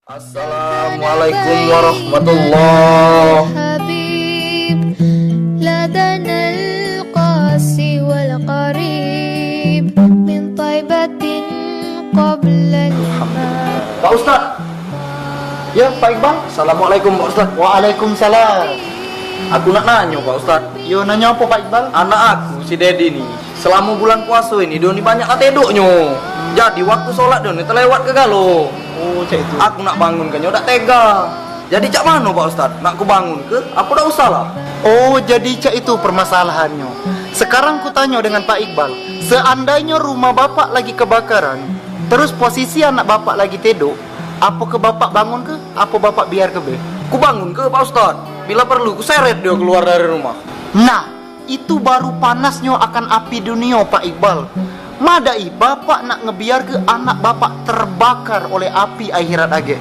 Assalamualaikum warahmatullah. Habib ladana al-qasi wal qarib min taibatin qabla al-ma. Pak Ustaz. Ya, Pak Iqbal. Assalamualaikum Pak Ustaz. Waalaikumsalam. Aku nak nanya Pak Ustaz. Yo nanya apa Pak Iqbal? Anak aku si Dedi nih, selama bulan puasa ini dia ni banyak teduknya. Jadi waktu sholat dia ni terlewat ke galo. Oh, cak itu. Aku nak bangun kan tak tega. Jadi cak mana Pak Ustaz? Nak aku bangun ke? Apa dah usah lah. Oh, jadi cak itu permasalahannya. Sekarang ku tanya dengan Pak Iqbal, seandainya rumah bapak lagi kebakaran, terus posisi anak bapak lagi tidur, apa ke bapak bangun ke? Apa bapak biar ke be? Ku bangun ke Pak Ustaz? Bila perlu ku seret dia keluar dari rumah. Nah, itu baru panasnya akan api dunia Pak Iqbal. Madai bapak nak ngebiar ke anak bapak terbakar oleh api akhirat age.